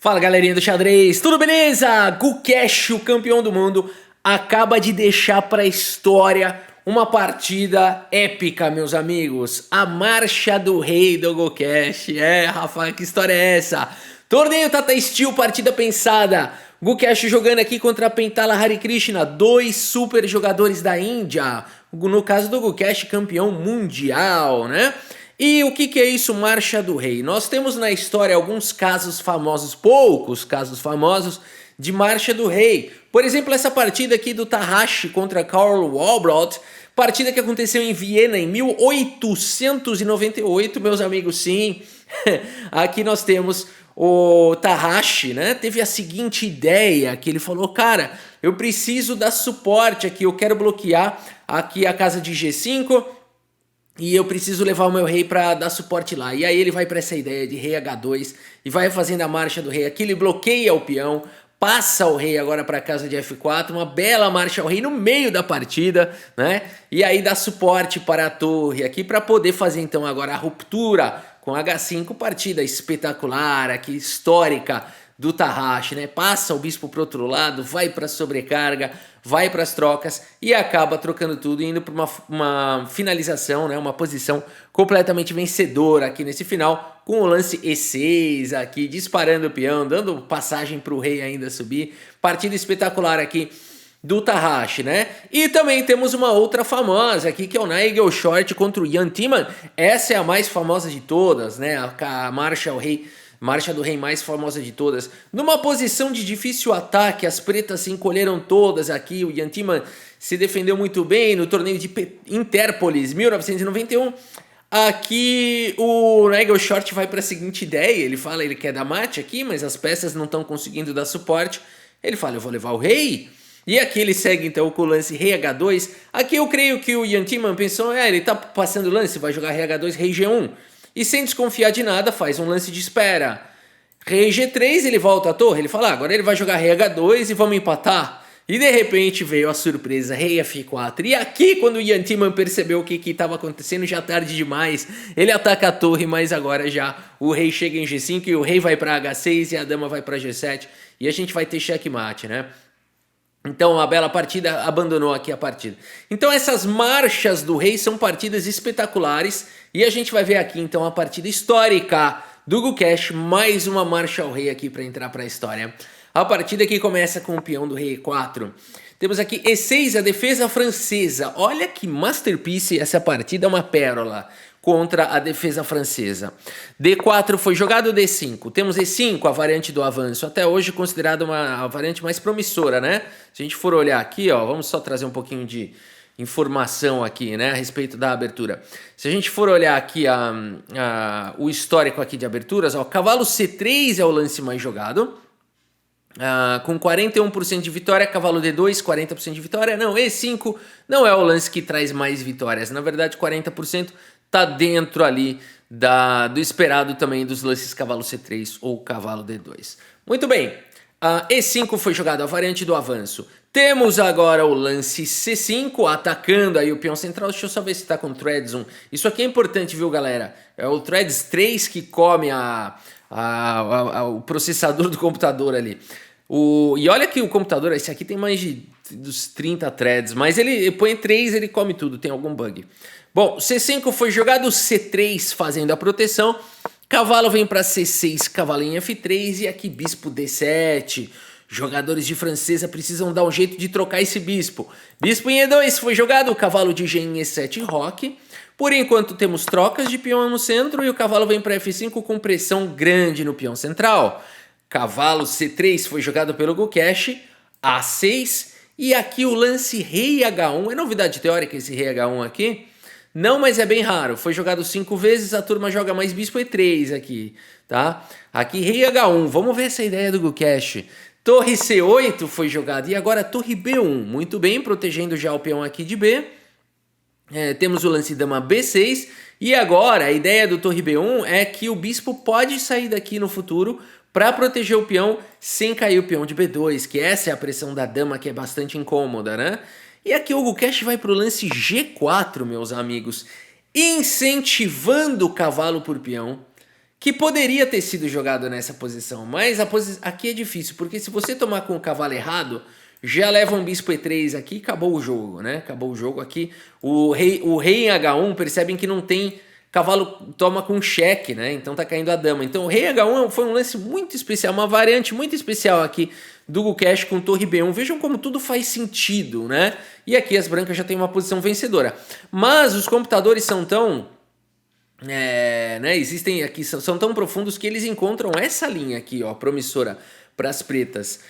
Fala galerinha do xadrez, tudo beleza? Gukesh, o campeão do mundo, acaba de deixar para a história uma partida épica, meus amigos. A Marcha do Rei do Gukesh. Rafa, que história é essa? Torneio Tata Steel, partida pensada. Gukesh jogando aqui contra Pentala Harikrishna, dois super jogadores da Índia. No caso do Gukesh, campeão mundial, né? E o que é isso, Marcha do Rei? Nós temos na história alguns casos famosos, poucos casos famosos, de Marcha do Rei. Por exemplo, essa partida aqui do Tahashi contra Karl Walbrot, partida que aconteceu em Viena em 1898, meus amigos, sim. Aqui nós temos o Tahashi, né? Teve a seguinte ideia, que ele falou, cara, eu preciso dar suporte aqui, eu quero bloquear aqui a casa de G5, e eu preciso levar o meu rei para dar suporte lá. E aí ele vai para essa ideia de rei H2 e vai fazendo a marcha do rei. Aqui ele bloqueia o peão, passa o rei agora para a casa de F4, uma bela marcha ao rei no meio da partida, né? E aí dá suporte para a torre aqui para poder fazer então agora a ruptura com H5, partida espetacular aqui, histórica do Tahashi, né? Passa o bispo pro outro lado, vai para sobrecarga, vai para as trocas e acaba trocando tudo, indo para uma finalização, né? Uma posição completamente vencedora aqui nesse final, com o lance E6 aqui, disparando o peão, dando passagem para o rei ainda subir. Partida espetacular aqui do Tahashi, né? E também temos uma outra famosa aqui, que é o Nigel Short contra o Jan Timman. Essa é a mais famosa de todas, né? A marcha ao rei. Marcha do rei mais famosa de todas. Numa posição de difícil ataque, as pretas se encolheram todas aqui. O Jan Timman se defendeu muito bem no torneio de Interpolis, 1991. Aqui o Nigel Short vai para a seguinte ideia. Ele fala, ele quer dar mate aqui, mas as peças não estão conseguindo dar suporte. Ele fala, eu vou levar o rei. E aqui ele segue então com o lance rei H2. Aqui eu creio que o Jan Timman pensou, ele tá passando o lance, vai jogar rei H2, rei G1. E sem desconfiar de nada, faz um lance de espera. Rei G3, ele volta à torre, ele fala, agora ele vai jogar rei H2 e vamos empatar. E de repente veio a surpresa, rei F4. E aqui, quando o Jan Timman percebeu o que estava acontecendo, já tarde demais, ele ataca a torre, mas agora já o rei chega em G5 e o rei vai para H6 e a dama vai para G7. E a gente vai ter checkmate, né? Então, uma bela partida, abandonou aqui a partida. Então, essas marchas do rei são partidas espetaculares. E a gente vai ver aqui, então, a partida histórica do Gukesh. Mais uma marcha ao rei aqui para entrar para a história. A partida que começa com o peão do rei E4. Temos aqui E6, a defesa francesa. Olha que masterpiece essa partida, é uma pérola contra a defesa francesa. D4 foi jogado, D5. Temos E5, a variante do avanço, até hoje considerada a variante mais promissora, né? Se a gente for olhar aqui, ó, vamos só trazer um pouquinho de informação aqui, né, a respeito da abertura. Se a gente for olhar aqui o histórico aqui de aberturas, ó, cavalo C3 é o lance mais jogado. Com 41% de vitória, cavalo D2, 40% de vitória. Não, E5 não é o lance que traz mais vitórias. Na verdade, 40% tá dentro ali do esperado também dos lances cavalo C3 ou cavalo D2. Muito bem, E5 foi jogado a variante do avanço. Temos agora o lance C5, atacando aí o peão central. Deixa eu só ver se tá com threads 1. Isso aqui é importante, viu, galera? É o threads 3 que come o processador do computador ali. E olha que o computador, esse aqui tem mais dos 30 threads, mas ele põe 3, ele come tudo, tem algum bug. Bom, C5 foi jogado, C3 fazendo a proteção, cavalo vem para C6, cavalinho F3 e aqui bispo D7. Jogadores de francesa precisam dar um jeito de trocar esse bispo. Bispo em E2 foi jogado, cavalo de G em E7, roque. Por enquanto temos trocas de peão no centro e o cavalo vem para F5 com pressão grande no peão central. Cavalo C3 foi jogado pelo Gukesh, A6 e aqui o lance rei H1. É novidade teórica esse rei H1 aqui? Não, mas é bem raro. Foi jogado 5 vezes, a turma joga mais bispo E3 aqui, tá? Aqui rei H1, vamos ver essa ideia do Gukesh. Torre C8 foi jogada e agora torre B1. Muito bem, protegendo já o peão aqui de B. Temos o lance dama B6 e agora a ideia do torre B1 é que o bispo pode sair daqui no futuro para proteger o peão sem cair o peão de B2, que essa é a pressão da dama que é bastante incômoda, né? E aqui o Gukesh vai para o lance G4, meus amigos, incentivando o cavalo por peão, que poderia ter sido jogado nessa posição, mas aqui é difícil, porque se você tomar com o cavalo errado, já leva um bispo E3 aqui e acabou o jogo, né? Acabou o jogo aqui. O rei em H1, percebem que não tem... Cavalo toma com cheque, né? Então tá caindo a dama. Então o rei H1 foi um lance muito especial, uma variante muito especial aqui do Gukesh com torre B1. Vejam como tudo faz sentido, né? E aqui as brancas já têm uma posição vencedora. Mas os computadores são tão... né? Existem aqui, são tão profundos que eles encontram essa linha aqui, ó, promissora para as pretas.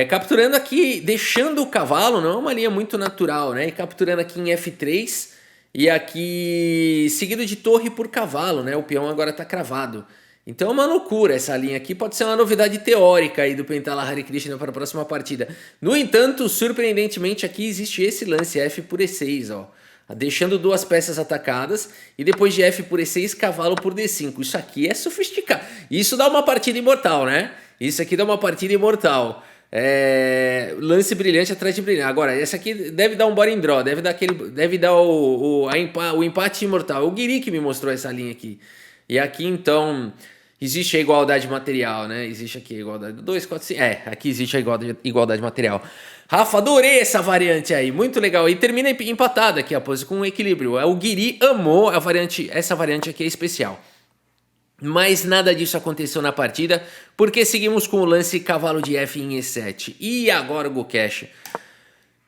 Capturando aqui, deixando o cavalo, não é uma linha muito natural, né? E capturando aqui em F3 e aqui seguido de torre por cavalo, né? O peão agora tá cravado. Então é uma loucura essa linha aqui, pode ser uma novidade teórica aí do Pentala Hare Krishna para a próxima partida. No entanto, surpreendentemente aqui existe esse lance F por E6, ó. Deixando duas peças atacadas e depois de F por E6, cavalo por D5. Isso aqui é sofisticado. Isso dá uma partida imortal, né? Isso aqui dá uma partida imortal. Lance brilhante atrás de brilhante. Agora, essa aqui deve dar um body and draw, deve dar o empate imortal. O Guiri que me mostrou essa linha aqui. E aqui, então, existe a igualdade material, né? Existe aqui a igualdade 2, 4, 5. Aqui existe a igualdade material. Rafa, adorei essa variante aí, muito legal. E termina empatada aqui a pose com equilíbrio. O Guiri amou a variante, essa variante aqui é especial. Mas nada disso aconteceu na partida, porque seguimos com o lance cavalo de F em E7. E agora o Gukesh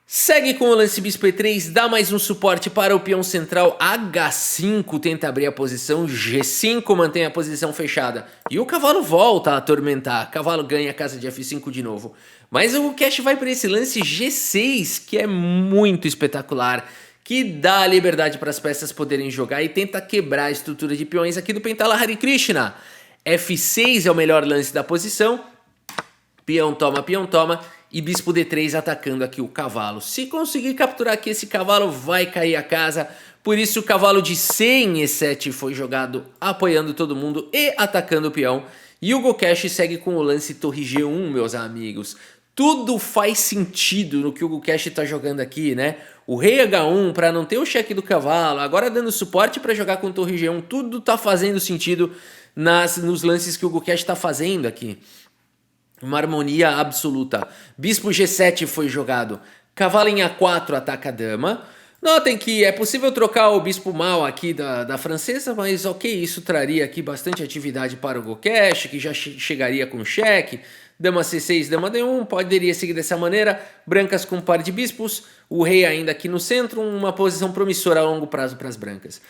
segue com o lance bispo E3, dá mais um suporte para o peão central. H5 tenta abrir a posição, G5 mantém a posição fechada. E o cavalo volta a atormentar, cavalo ganha a casa de F5 de novo. Mas o Gukesh vai para esse lance G6, que é muito espetacular, que dá liberdade para as peças poderem jogar e tenta quebrar a estrutura de peões aqui do Pentala Hare Krishna. F6 é o melhor lance da posição, peão toma e bispo D3 atacando aqui o cavalo. Se conseguir capturar aqui esse cavalo, vai cair a casa. Por isso o cavalo de C em E7 foi jogado apoiando todo mundo e atacando o peão. E o Gukesh segue com o lance torre G1, meus amigos. Tudo faz sentido no que o Gukesh está jogando aqui, né? O rei H1 para não ter o cheque do cavalo, agora dando suporte para jogar com torre G1, tudo tá fazendo sentido nos lances que o Gukesh está fazendo aqui. Uma harmonia absoluta. Bispo G7 foi jogado. Cavalo em A4 ataca a dama. Notem que é possível trocar o bispo mal aqui da francesa, mas ok, isso traria aqui bastante atividade para o Gukesh, que já chegaria com cheque. Dama C6, dama D1, poderia seguir dessa maneira. Brancas com par de bispos, o rei ainda aqui no centro, uma posição promissora a longo prazo para as brancas.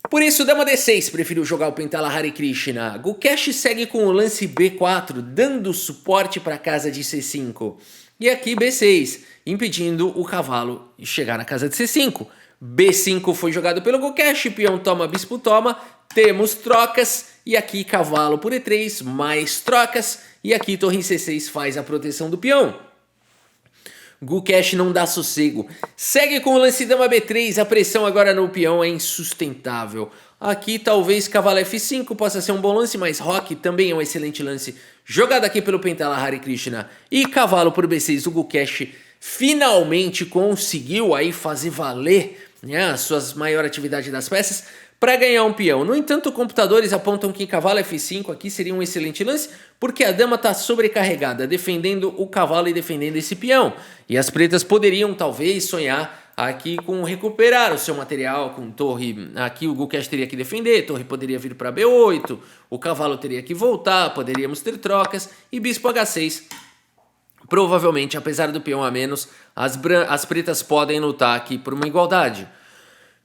Por isso, dama D6 preferiu jogar o Pentala Hare Krishna. Gukesh segue com o lance B4, dando suporte para a casa de C5. E aqui B6, impedindo o cavalo de chegar na casa de C5. B5 foi jogado pelo Gukesh, peão toma, bispo toma. Temos trocas, e aqui cavalo por E3, mais trocas, e aqui torre em C6 faz a proteção do peão. Gukesh não dá sossego, segue com o lance dama B3, a pressão agora no peão é insustentável. Aqui talvez cavalo F5 possa ser um bom lance, mas roque também é um excelente lance, jogado aqui pelo Pentala Hare Krishna. E cavalo por B6, o Gukesh finalmente conseguiu aí fazer valer, né, a sua maior atividade das peças, para ganhar um peão. No entanto, computadores apontam que cavalo F5 aqui seria um excelente lance, porque a dama está sobrecarregada, defendendo o cavalo e defendendo esse peão. E as pretas poderiam talvez sonhar aqui com recuperar o seu material com torre. Aqui o Gukesh teria que defender, torre poderia vir para B8, o cavalo teria que voltar, poderíamos ter trocas, e bispo H6. Provavelmente, apesar do peão a menos, as pretas podem lutar aqui por uma igualdade.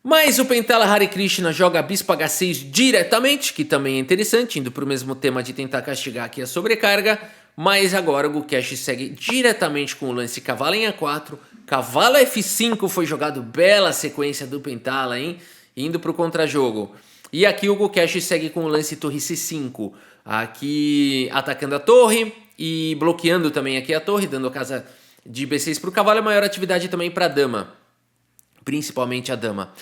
Mas o Pentala Hare Krishna joga bispo H6 diretamente, que também é interessante, indo para o mesmo tema de tentar castigar aqui a sobrecarga. Mas agora o Gukesh segue diretamente com o lance cavalo em A4. Cavalo F5 foi jogado, bela sequência do Pentala, hein? Indo para o contrajogo. E aqui o Gukesh segue com o lance torre C5. Aqui atacando a torre e bloqueando também aqui a torre, dando a casa de B6 para o cavalo. É maior atividade também para a dama. Principalmente a dama.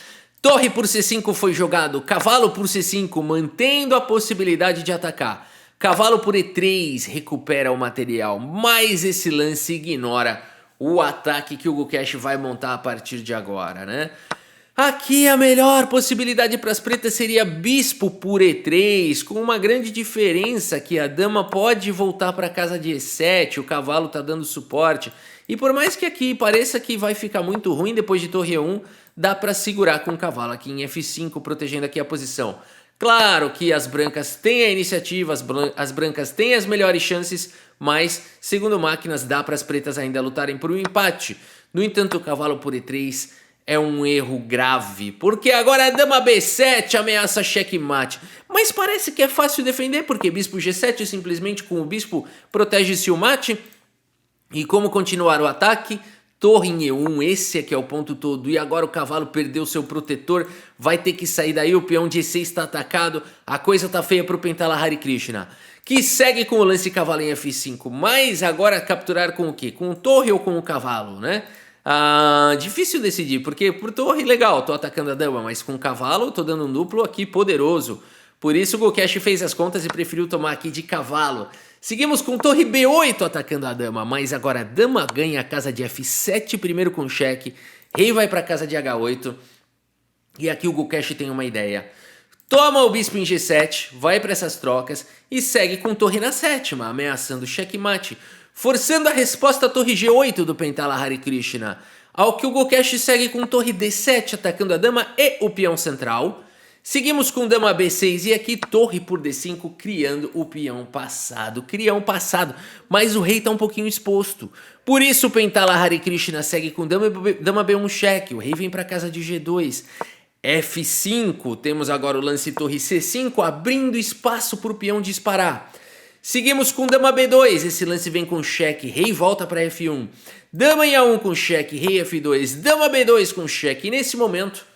Torre por C5 foi jogado, cavalo por C5, mantendo a possibilidade de atacar. Cavalo por E3 recupera o material, mas esse lance ignora o ataque que o Gukesh vai montar a partir de agora, né? Aqui a melhor possibilidade para as pretas seria bispo por E3, com uma grande diferença que a dama pode voltar para casa de E7, o cavalo está dando suporte. E por mais que aqui pareça que vai ficar muito ruim depois de torre E1, dá para segurar com o cavalo aqui em F5, protegendo aqui a posição. Claro que as brancas têm a iniciativa, as brancas têm as melhores chances, mas, segundo máquinas, dá para as pretas ainda lutarem por um empate. No entanto, o cavalo por E3 é um erro grave, porque agora a dama B7 ameaça checkmate. Mas parece que é fácil defender, porque bispo G7 simplesmente com o bispo protege-se o mate. E como continuar o ataque? Torre em E1, esse aqui é o ponto todo. E agora o cavalo perdeu seu protetor, vai ter que sair daí, o peão de E6 está atacado. A coisa tá feia pro Pentala Hare Krishna, que segue com o lance cavalo em F5. Mas agora capturar com o quê? Com torre ou com o cavalo, né? Difícil decidir, porque por torre legal, tô atacando a dama, mas com cavalo tô dando um duplo aqui poderoso. Por isso o Gukesh fez as contas e preferiu tomar aqui de cavalo. Seguimos com torre B8 atacando a dama, mas agora a dama ganha a casa de F7 primeiro com cheque, rei vai para casa de H8 e aqui o Gukesh tem uma ideia. Toma o bispo em G7, vai para essas trocas e segue com torre na sétima, ameaçando checkmate, forçando a resposta à torre G8 do Pentala Hare Krishna. Ao que o Gukesh segue com torre D7 atacando a dama e o peão central. Seguimos com dama B6 e aqui torre por D5 criando o peão passado. Mas o rei está um pouquinho exposto. Por isso o Pentala Hare Krishna segue com dama B1 cheque. O rei vem para casa de G2. F5, temos agora o lance torre C5 abrindo espaço para o peão disparar. Seguimos com dama B2, esse lance vem com cheque, rei volta para F1. Dama em A1 com cheque, rei F2, dama B2 com cheque. E nesse momento,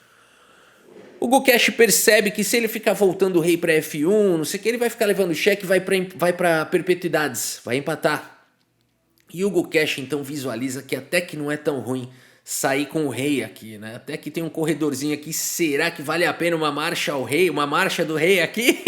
o Gukesh percebe que se ele ficar voltando o rei para F1, não sei o que, ele vai ficar levando cheque, vai para perpetuidades, vai empatar. E o Gukesh então visualiza que até que não é tão ruim sair com o rei aqui, né? Até que tem um corredorzinho aqui, será que vale a pena uma marcha ao rei, uma marcha do rei aqui?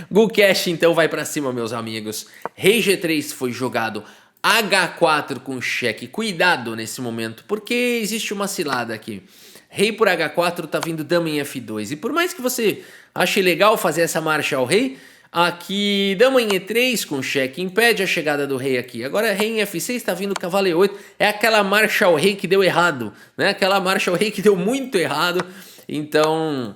Gukesh então vai pra cima, meus amigos. Rei G3 foi jogado, H4 com cheque. Cuidado nesse momento, porque existe uma cilada aqui. Rei por H4 tá vindo dama em F2. E por mais que você ache legal fazer essa marcha ao rei, aqui dama em E3 com cheque impede a chegada do rei aqui. Agora rei em F6 tá vindo cavalo E8. É aquela marcha ao rei que deu errado, né? Aquela marcha ao rei que deu muito errado. Então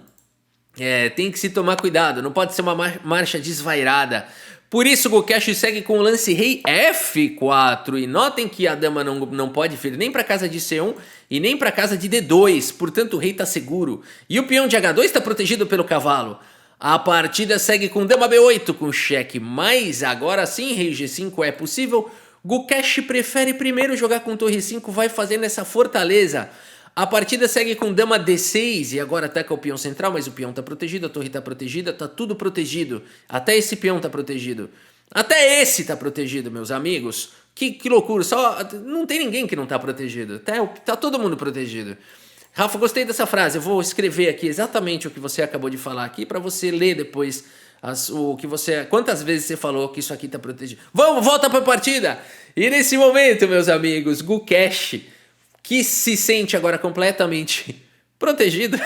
tem que se tomar cuidado. Não pode ser uma marcha desvairada. Por isso o Gukesh segue com o lance rei F4. E notem que a dama não pode vir nem para casa de C1 e nem para casa de D2. Portanto o rei está seguro. E o peão de H2 está protegido pelo cavalo. A partida segue com dama B8 com cheque. Mas agora sim rei G5 é possível. Gukesh prefere primeiro jogar com torre 5. Vai fazendo essa fortaleza. A partida segue com dama D6 e agora ataca o peão central, mas o peão tá protegido, a torre tá protegida, tá tudo protegido. Até esse peão tá protegido. Até esse tá protegido, meus amigos. Que loucura, não tem ninguém que não tá protegido. Tá todo mundo protegido. Rafa, gostei dessa frase, eu vou escrever aqui exatamente o que você acabou de falar aqui para você ler depois quantas vezes você falou que isso aqui tá protegido. Volta pra partida! E nesse momento, meus amigos, Gukesh, que se sente agora completamente protegido,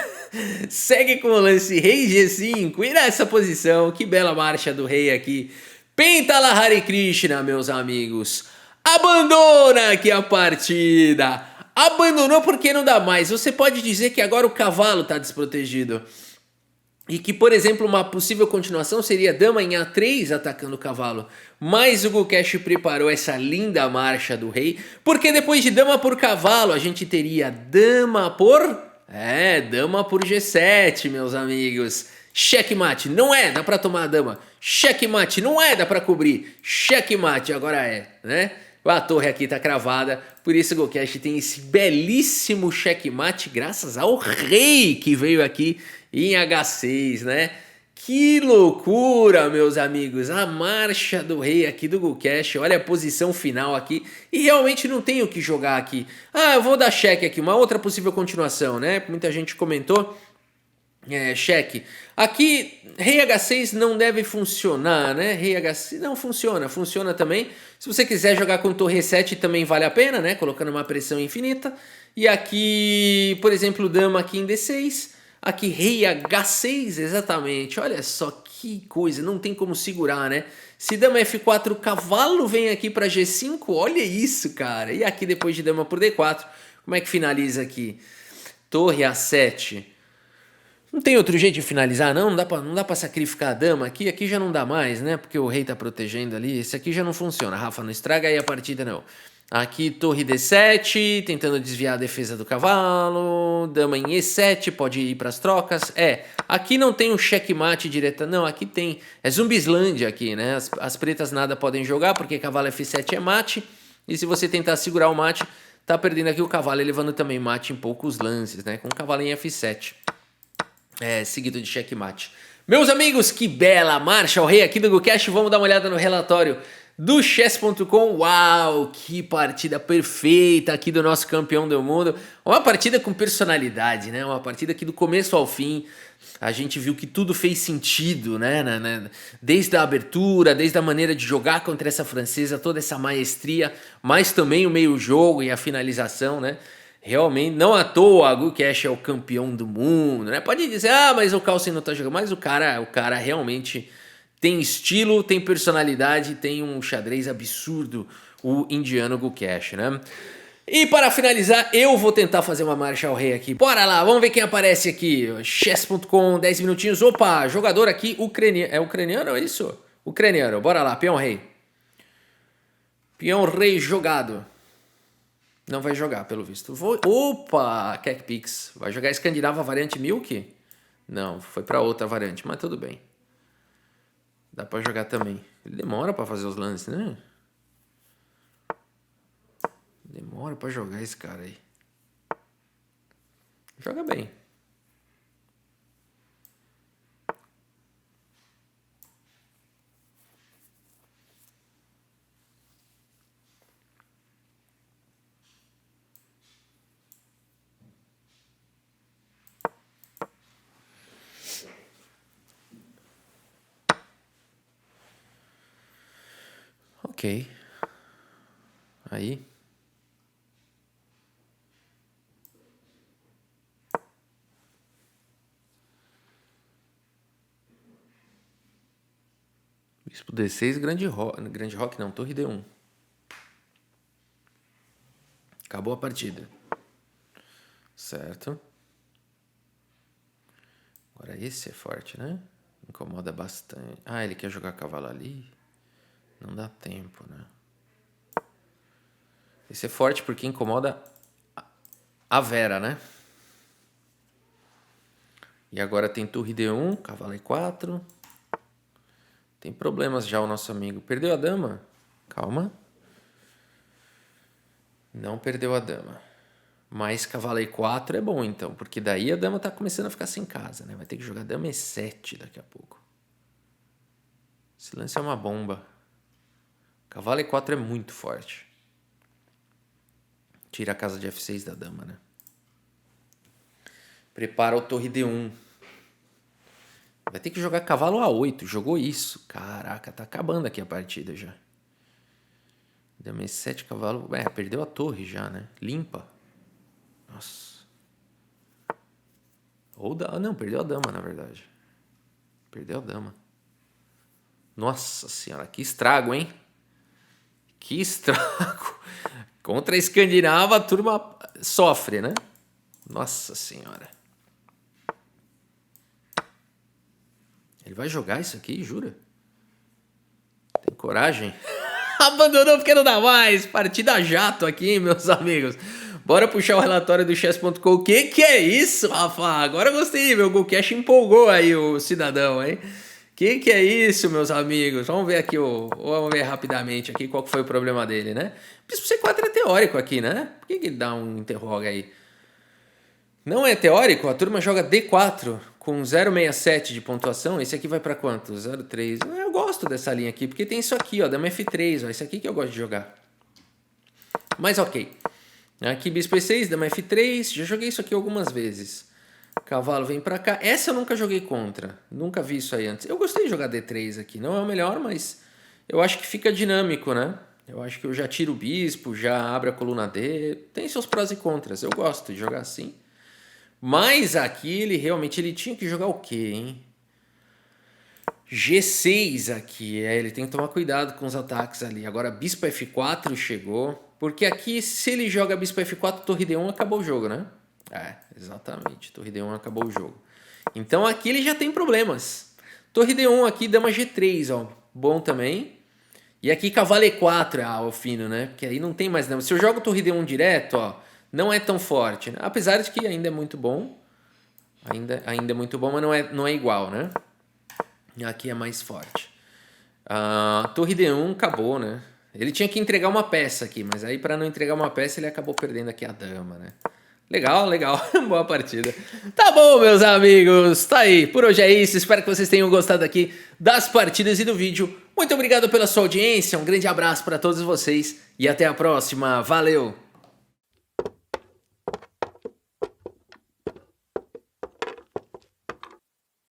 segue com o lance rei G5 e nessa posição, que bela marcha do rei aqui, Pentala Hare Krishna, meus amigos, abandona aqui a partida, abandonou porque não dá mais. Você pode dizer que agora o cavalo está desprotegido e que, por exemplo, uma possível continuação seria dama em A3 atacando o cavalo. Mas o Gukesh preparou essa linda marcha do rei, porque depois de dama por cavalo, a gente teria dama por G7, meus amigos. Checkmate, não dá pra tomar a dama. Checkmate, não dá pra cobrir. Checkmate, agora né? A torre aqui tá cravada, por isso o Gukesh tem esse belíssimo checkmate graças ao rei que veio aqui em H6, né? Que loucura, meus amigos, a marcha do rei aqui do Gukesh, olha a posição final aqui, e realmente não tem o que jogar aqui. Eu vou dar cheque aqui, uma outra possível continuação, né? Muita gente comentou, cheque. Aqui, rei H6 não deve funcionar, né? Rei H6 não funciona também. Se você quiser jogar com torre 7 também vale a pena, né? Colocando uma pressão infinita. E aqui, por exemplo, dama aqui em D6. Aqui rei H6, exatamente. Olha só que coisa, não tem como segurar, né? Se dama F4, o cavalo vem aqui para G5. Olha isso, cara. E aqui depois de dama por D4, como é que finaliza aqui? Torre A7. Não tem outro jeito de finalizar, não? Não dá pra sacrificar a dama aqui? Aqui já não dá mais, né? Porque o rei tá protegendo ali. Esse aqui já não funciona. Rafa, não estraga aí a partida, não. Aqui, torre D7, tentando desviar a defesa do cavalo. Dama em E7, pode ir pras trocas. Aqui não tem um checkmate direta. Não, aqui tem. É Zumbislândia aqui, né? As pretas nada podem jogar, porque cavalo F7 é mate. E se você tentar segurar o mate, tá perdendo aqui o cavalo, levando também mate em poucos lances, né? Com o cavalo em F7. Seguido de checkmate. Meus amigos, que bela marcha ao rei aqui do GoCash. Vamos dar uma olhada no relatório do chess.com. Uau, que partida perfeita aqui do nosso campeão do mundo. Uma partida com personalidade, né? Uma partida que do começo ao fim a gente viu que tudo fez sentido, né? Desde a abertura, desde a maneira de jogar contra essa francesa, toda essa maestria, mas também o meio-jogo e a finalização, né? Realmente, não à toa, a GoCash é o campeão do mundo, né? Pode dizer, mas o Carlsen não tá jogando. Mas o cara realmente tem estilo, tem personalidade, tem um xadrez absurdo, o indiano GoCash, né? E para finalizar, eu vou tentar fazer uma marcha ao rei aqui. Bora lá, vamos ver quem aparece aqui. Chess.com, 10 minutinhos. Opa, jogador aqui, ucraniano. É ucraniano, é isso? Ucraniano, bora lá, peão rei. Peão rei jogado. Não vai jogar, pelo visto. Opa, Kekpix. Vai jogar Escandinava variante Milk? Não, foi para outra variante, mas tudo bem. Dá para jogar também. Ele demora para fazer os lances, né? Demora para jogar esse cara aí. Joga bem. Ok. Aí. Bispo D6, grande rock não, torre D1. Acabou a partida. Certo. Agora esse é forte, né? Incomoda bastante. Ele quer jogar cavalo ali? Não dá tempo, né? Esse é forte porque incomoda a Vera, né? E agora tem torre D1, cavalo E4. Tem problemas já o nosso amigo. Perdeu a dama? Calma. Não perdeu a dama. Mas cavalo E4 é bom então, porque daí a dama tá começando a ficar sem casa, né? Vai ter que jogar dama E7 daqui a pouco. Esse lance é uma bomba. Cavalo E4 é muito forte. Tira a casa de F6 da dama, né? Prepara o torre D1. Vai ter que jogar cavalo A8. Jogou isso. Caraca, tá acabando aqui a partida já. Dama E7, cavalo... perdeu a torre já, né? Limpa. Nossa. Não, perdeu a dama, na verdade. Perdeu a dama. Nossa senhora, que estrago, hein? Que estrago. Contra a Escandinava, a turma sofre, né? Nossa senhora. Ele vai jogar isso aqui, jura? Tem coragem? Abandonou porque não dá mais. Partida jato aqui, hein, meus amigos. Bora puxar o relatório do chess.com. O que é isso, Rafa? Agora eu gostei, meu GoCash empolgou aí o cidadão, hein? Que é isso, meus amigos? Vamos ver aqui, vamos ver rapidamente aqui qual foi o problema dele, né? Bispo C4 é teórico aqui, né? Por que ele dá um interroga aí? Não é teórico? A turma joga D4 com 0,67 de pontuação. Esse aqui vai para quanto? 0,3. Eu gosto dessa linha aqui, porque tem isso aqui, ó, dama F3, ó. Esse aqui que eu gosto de jogar. Mas ok. Aqui bispo E6, dama F3. Já joguei isso aqui algumas vezes. Cavalo vem pra cá. Essa eu nunca joguei contra. Nunca vi isso aí antes. Eu gostei de jogar D3 aqui. Não é o melhor, mas eu acho que fica dinâmico, né? Eu acho que eu já tiro o bispo, já abro a coluna D. Tem seus prós e contras. Eu gosto de jogar assim. Mas aqui ele realmente ele tinha que jogar o quê, hein? G6 aqui. Ele tem que tomar cuidado com os ataques ali. Agora bispo F4 chegou. Porque aqui se ele joga bispo F4, torre D1 acabou o jogo, né? Exatamente. Torre D1 acabou o jogo. Então aqui ele já tem problemas. Torre D1 aqui, dama G3, ó. Bom também. E aqui cavalo E4 o fino, né? Porque aí não tem mais dama. Se eu jogo torre D1 direto, ó, não é tão forte, né? Apesar de que ainda é muito bom. Ainda é muito bom, mas não é igual, né? Aqui é mais forte. Torre D1 acabou, né? Ele tinha que entregar uma peça aqui, mas aí para não entregar uma peça ele acabou perdendo aqui a dama, né? Legal, legal. Boa partida. Tá bom, meus amigos. Tá aí. Por hoje é isso. Espero que vocês tenham gostado aqui das partidas e do vídeo. Muito obrigado pela sua audiência. Um grande abraço para todos vocês e até a próxima. Valeu!